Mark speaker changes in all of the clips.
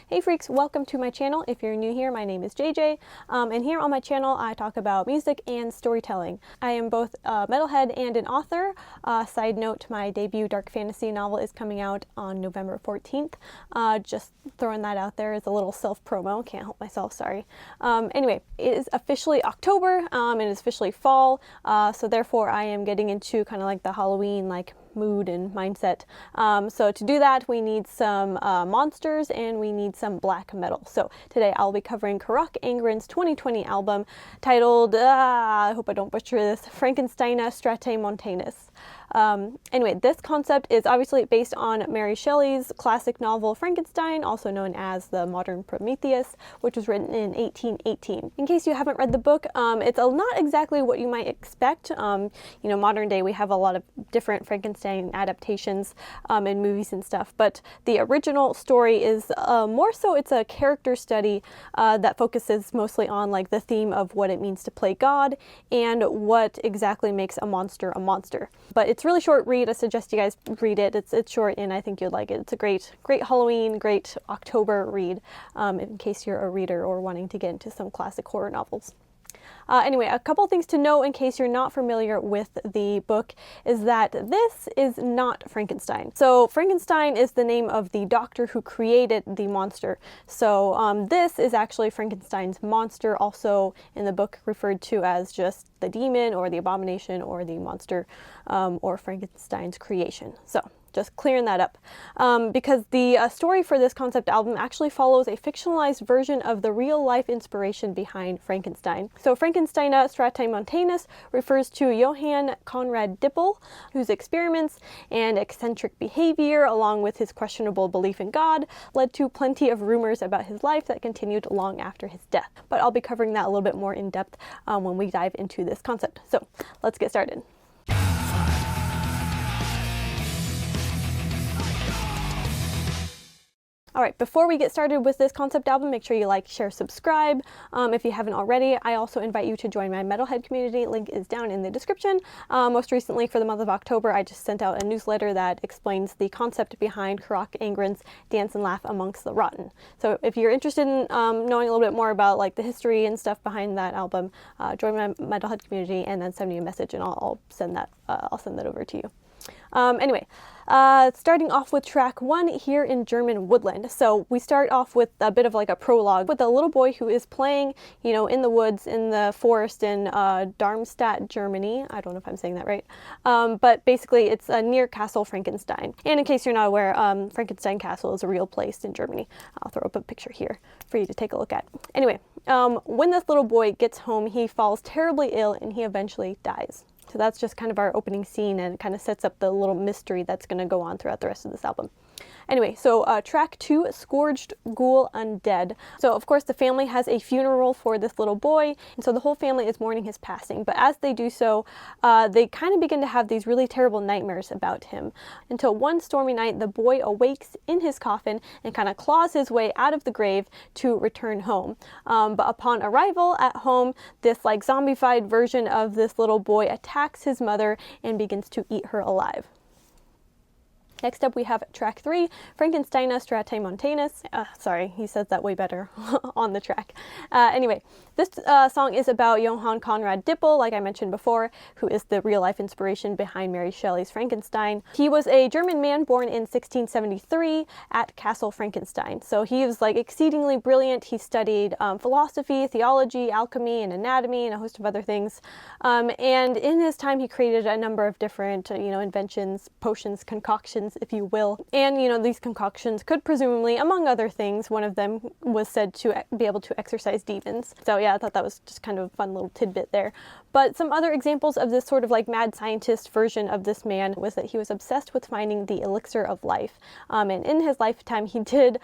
Speaker 1: Hey freaks, welcome to my channel. If you're new here, my name is JJ, and here on my channel I talk about music and storytelling. I am both a metalhead and an author. Side note, my debut dark fantasy novel is coming out on November 14th. Just throwing that out there as a little self-promo. Can't help myself, sorry. Anyway, it is officially October, and it's officially fall, so therefore I am getting into kind of like the Halloween mood and mindset. So to do that, we need some monsters and we need some black metal. So today I'll be covering Carach Angren's 2020 album titled, I hope I don't butcher this, Franckensteina Strataemontanus. Anyway, this concept is obviously based on Mary Shelley's classic novel Frankenstein, also known as the modern Prometheus, which was written in 1818. In case you haven't read the book, it's not exactly what you might expect. Modern day we have a lot of different Frankenstein adaptations in movies and stuff, but the original story is more so it's a character study that focuses mostly on the theme of what it means to play God and what exactly makes a monster a monster. But it's really short read. I suggest you guys read it. It's short and I think you'd like it. It's a great Halloween, great October read in case you're a reader or wanting to get into some classic horror novels. Anyway, a couple things to know in case you're not familiar with the book is that this is not Frankenstein. So Frankenstein is the name of the doctor who created the monster. So this is actually Frankenstein's monster, also in the book referred to as just the demon or the abomination or the monster or Frankenstein's creation. So just clearing that up, because the story for this concept album actually follows a fictionalized version of the real-life inspiration behind Frankenstein. So Franckensteina Strataemontanus refers to Johann Conrad Dippel, whose experiments and eccentric behavior, along with his questionable belief in God, led to plenty of rumors about his life that continued long after his death. But I'll be covering that a little bit more in depth when we dive into this concept. So let's get started. Alright, before we get started with this concept album, make sure you like, share, subscribe. If you haven't already, I also invite you to join my metalhead community. Link is down in the description. Most recently, for the month of October, I just sent out a newsletter that explains the concept behind Carach Angren's Dance and Laugh Amongst the Rotten. So if you're interested in knowing a little bit more about the history and stuff behind that album, join my metalhead community and then send me a message and I'll send that over to you. Anyway, starting off with track 1 here in German Woodland. So we start off with a bit of a prologue with a little boy who is playing, in the woods, in the forest in Darmstadt, Germany. I don't know if I'm saying that right. But basically it's near Castle Frankenstein. And in case you're not aware, Frankenstein Castle is a real place in Germany. I'll throw up a picture here for you to take a look at. Anyway, when this little boy gets home, he falls terribly ill and he eventually dies. So that's just kind of our opening scene and it kind of sets up the little mystery that's going to go on throughout the rest of this album. Anyway, so track 2, Scorched, Ghoul, Undead. So of course the family has a funeral for this little boy, and so the whole family is mourning his passing. But as they do so, they kind of begin to have these really terrible nightmares about him. Until one stormy night, the boy awakes in his coffin and kind of claws his way out of the grave to return home. But upon arrival at home, this zombified version of this little boy attacks his mother and begins to eat her alive. Next up we have track 3, Franckensteina Strataemontanus. Sorry, he says that way better on the track. Anyway, this song is about Johann Conrad Dippel, like I mentioned before, who is the real-life inspiration behind Mary Shelley's Frankenstein. He was a German man born in 1673 at Castle Frankenstein. So he was exceedingly brilliant. He studied philosophy, theology, alchemy, and anatomy, and a host of other things. And in his time he created a number of different inventions, potions, concoctions, if you will. And, these concoctions could presumably, among other things, one of them was said to be able to exorcise demons. So yeah, I thought that was just kind of a fun little tidbit there. But some other examples of this sort of mad scientist version of this man was that he was obsessed with finding the elixir of life. And in his lifetime, he did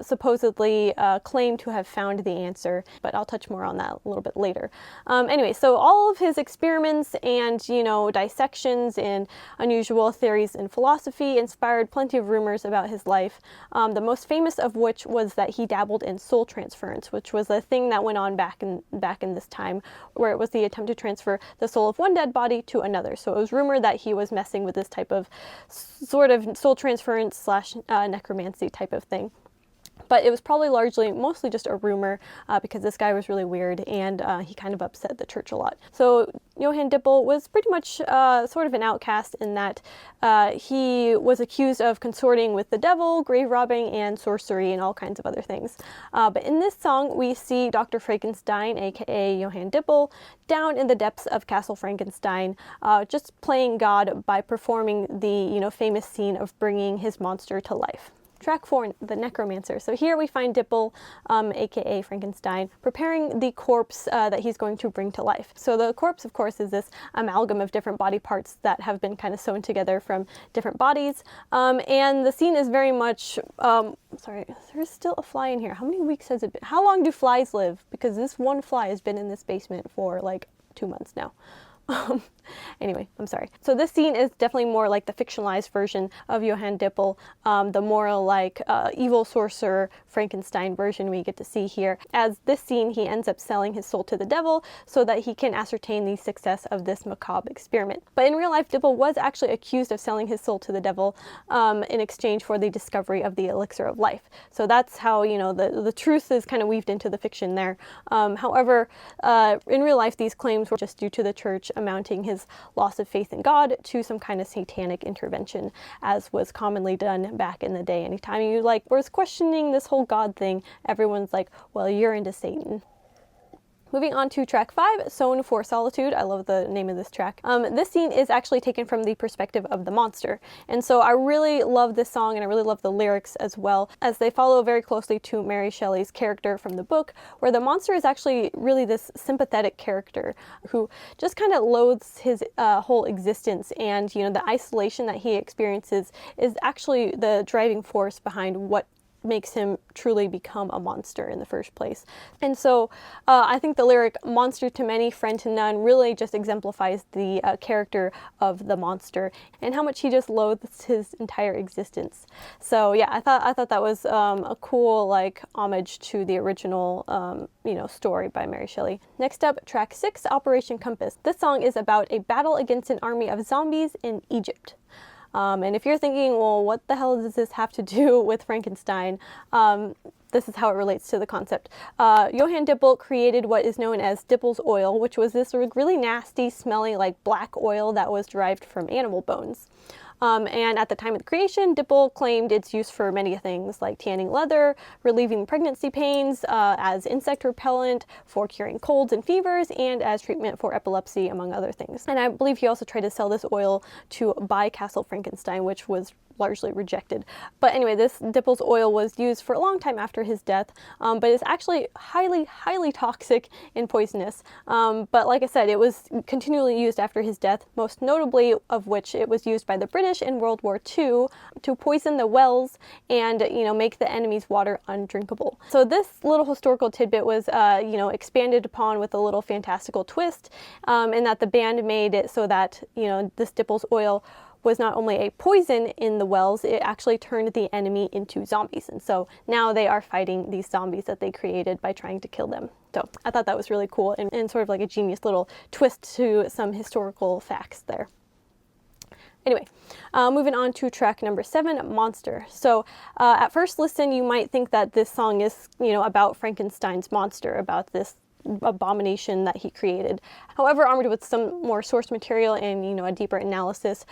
Speaker 1: supposedly claim to have found the answer, but I'll touch more on that a little bit later. Anyway, so all of his experiments and, dissections and unusual theories in philosophy inspired plenty of rumors about his life, the most famous of which was that he dabbled in soul transference, which was a thing that went on back in this time, where it was the attempt to transfer the soul of one dead body to another. So it was rumored that he was messing with this type of sort of soul transference / necromancy type of thing. But it was probably mostly just a rumor because this guy was really weird and he kind of upset the church a lot. So Johann Dippel was pretty much sort of an outcast in that he was accused of consorting with the devil, grave robbing, and sorcery, and all kinds of other things. But in this song, we see Dr. Frankenstein, aka Johann Dippel, down in the depths of Castle Frankenstein, just playing God by performing the famous scene of bringing his monster to life. Track 4, the Necromancer. So here we find Dippel, aka Frankenstein, preparing the corpse that he's going to bring to life. So the corpse, of course, is this amalgam of different body parts that have been kind of sewn together from different bodies. And the scene is very much, sorry, there's still a fly in here. How many weeks has it been? How long do flies live? Because this one fly has been in this basement for like 2 months now. Anyway, I'm sorry. So this scene is definitely more like the fictionalized version of Johann Dippel, the more like evil sorcerer Frankenstein version we get to see here. As this scene, he ends up selling his soul to the devil so that he can ascertain the success of this macabre experiment. But in real life, Dippel was actually accused of selling his soul to the devil in exchange for the discovery of the elixir of life. So that's how, the truth is kind of weaved into the fiction there. However, in real life, these claims were just due to the church amounting his loss of faith in God to some kind of satanic intervention, as was commonly done back in the day. Anytime you was questioning this whole God thing, everyone's like, well, you're into Satan. Moving on to track 5, Sown for Solitude. I love the name of this track. This scene is actually taken from the perspective of the monster. And so I really love this song, and I really love the lyrics as well, as they follow very closely to Mary Shelley's character from the book, where the monster is actually really this sympathetic character who just kind of loathes his whole existence. And, the isolation that he experiences is actually the driving force behind what makes him truly become a monster in the first place. And so I think the lyric "monster to many, friend to none" really just exemplifies the character of the monster and how much he just loathes his entire existence. So yeah, I thought that was a cool homage to the original story by Mary Shelley. Next up, track 6, Operation Compass. This song is about a battle against an army of zombies in Egypt. And if you're thinking, well, what the hell does this have to do with Frankenstein? This is how it relates to the concept. Johann Dippel created what is known as Dippel's oil, which was this really nasty, smelly, black oil that was derived from animal bones. And at the time of the creation, Dippel claimed its use for many things like tanning leather, relieving pregnancy pains, as insect repellent, for curing colds and fevers, and as treatment for epilepsy, among other things. And I believe he also tried to sell this oil to buy Castle Frankenstein, which was largely rejected. But anyway, this Dippel's oil was used for a long time after his death, but it's actually highly toxic and poisonous. But like I said, it was continually used after his death, most notably of which it was used by the British in World War II to poison the wells and, make the enemy's water undrinkable. So this little historical tidbit was, expanded upon with a little fantastical twist, in that the band made it so that, this Dippel's oil was not only a poison in the wells, it actually turned the enemy into zombies. And so now they are fighting these zombies that they created by trying to kill them. So I thought that was really cool and sort of like a genius little twist to some historical facts there. Anyway, moving on to track number 7, Monster. So at first listen, you might think that this song is, about Frankenstein's monster, about this abomination that he created. However, armed with some more source material and a deeper analysis,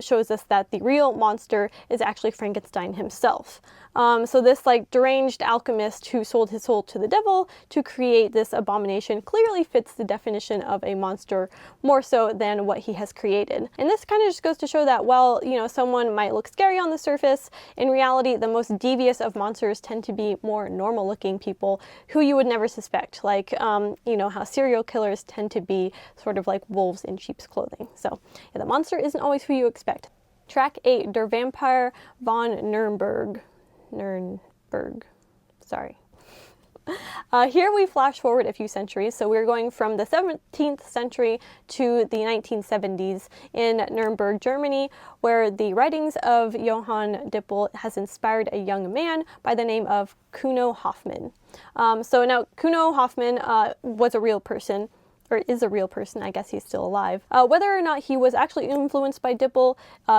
Speaker 1: shows us that the real monster is actually Frankenstein himself. So this deranged alchemist who sold his soul to the devil to create this abomination clearly fits the definition of a monster more so than what he has created. And this kind of just goes to show that while someone might look scary on the surface, in reality the most devious of monsters tend to be more normal looking people who you would never suspect, how serial killers tend to be sort of like wolves in sheep's clothing. So yeah, the monster isn't always who you expect. Track 8, Der Vampire von Nürnberg. Sorry. Here we flash forward a few centuries, so we're going from the 17th century to the 1970s in Nuremberg, Germany, where the writings of Johann Dippel has inspired a young man by the name of Kuno Hoffmann. So now Kuno Hoffmann was a real person, or is a real person. I guess he's still alive. Whether or not he was actually influenced by Dipple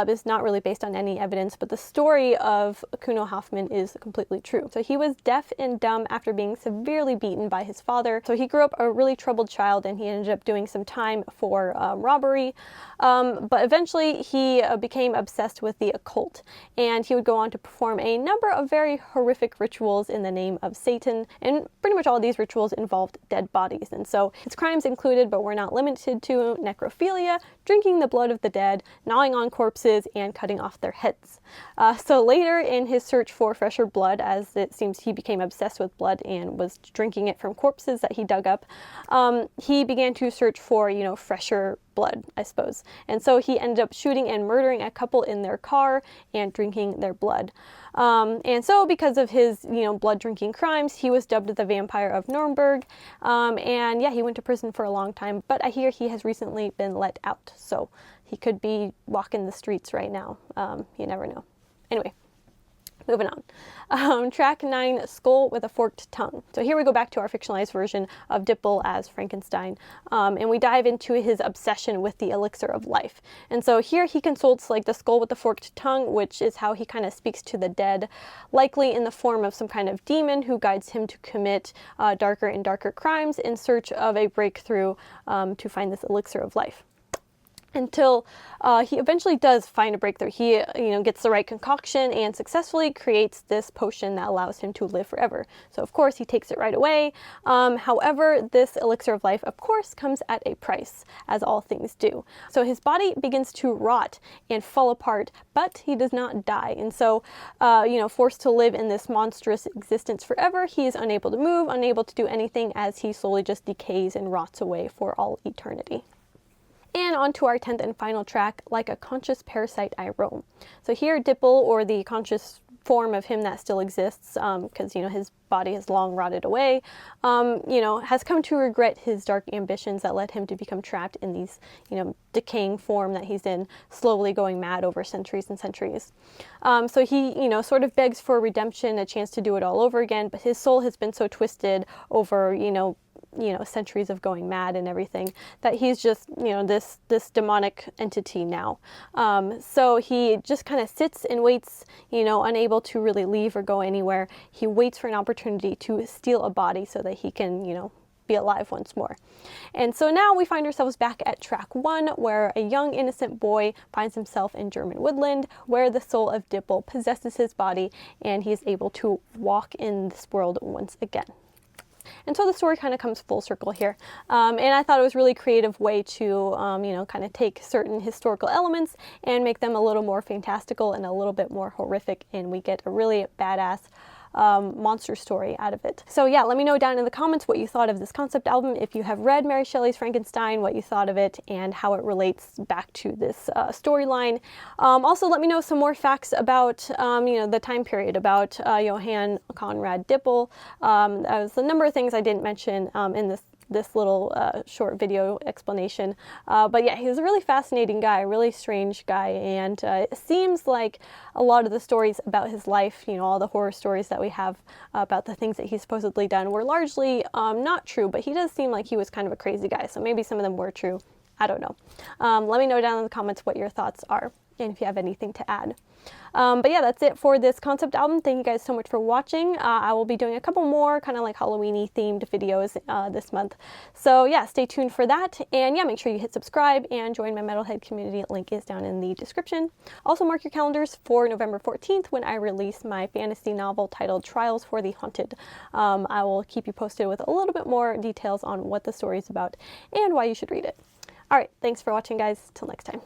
Speaker 1: is not really based on any evidence, but the story of Kuno Hoffman is completely true. So he was deaf and dumb after being severely beaten by his father. So he grew up a really troubled child, and he ended up doing some time for robbery. But eventually he became obsessed with the occult, and he would go on to perform a number of very horrific rituals in the name of Satan, and pretty much all of these rituals involved dead bodies. And so his crimes included, but were not limited to, necrophilia, drinking the blood of the dead, gnawing on corpses, and cutting off their heads. So later in his search for fresher blood, as it seems he became obsessed with blood and was drinking it from corpses that he dug up, he began to search for, fresher blood, I suppose. And so he ended up shooting and murdering a couple in their car and drinking their blood. And so because of his, blood drinking crimes, he was dubbed the Vampire of Nuremberg. And yeah, he went to prison for a long time, but I hear he has recently been let out. So he could be walking the streets right now. You never know. Anyway. Moving on. Track 9, Skull with a Forked Tongue. So here we go back to our fictionalized version of Dipple as Frankenstein, and we dive into his obsession with the elixir of life. And so here he consults the skull with the forked tongue, which is how he kind of speaks to the dead, likely in the form of some kind of demon who guides him to commit darker and darker crimes in search of a breakthrough to find this elixir of life. Until he eventually does find a breakthrough. He, gets the right concoction and successfully creates this potion that allows him to live forever. So of course he takes it right away. However, this elixir of life, of course, comes at a price, as all things do. So his body begins to rot and fall apart, but he does not die. And so, forced to live in this monstrous existence forever, he is unable to move, unable to do anything, as he slowly just decays and rots away for all eternity. And on to our 10th and final track, Like a Conscious Parasite I Roam. So here Dipple, or the conscious form of him that still exists, because, his body has long rotted away, has come to regret his dark ambitions that led him to become trapped in these, decaying form that he's in, slowly going mad over centuries and centuries. So he, sort of begs for redemption, a chance to do it all over again, but his soul has been so twisted over, centuries of going mad and everything, that he's just, this demonic entity now. So he just kind of sits and waits, unable to really leave or go anywhere. He waits for an opportunity to steal a body so that he can, be alive once more. And so now we find ourselves back at track 1, where a young innocent boy finds himself in German Woodland, where the soul of Dipple possesses his body, and he is able to walk in this world once again. And so the story kind of comes full circle here. And I thought it was a really creative way to, kind of take certain historical elements and make them a little more fantastical and a little bit more horrific, and we get a really badass monster story out of it. So yeah, let me know down in the comments what you thought of this concept album, if you have read Mary Shelley's Frankenstein, what you thought of it, and how it relates back to this storyline. Also, let me know some more facts about, the time period, about Johann Conrad Dipple. There's a number of things I didn't mention in this little short video explanation. But yeah, he's a really fascinating guy, a really strange guy, and it seems like a lot of the stories about his life, all the horror stories that we have about the things that he's supposedly done, were largely not true, but he does seem like he was kind of a crazy guy, so maybe some of them were true. I don't know. Let me know down in the comments what your thoughts are, and if you have anything to add. But yeah, that's it for this concept album. Thank you guys so much for watching. I will be doing a couple more kind of like Halloween-y themed videos this month. So yeah, stay tuned for that. And yeah, make sure you hit subscribe and join my Metalhead community. Link is down in the description. Also mark your calendars for November 14th when I release my fantasy novel titled Trials for the Haunted. I will keep you posted with a little bit more details on what the story is about and why you should read it. All right, thanks for watching, guys. Till next time.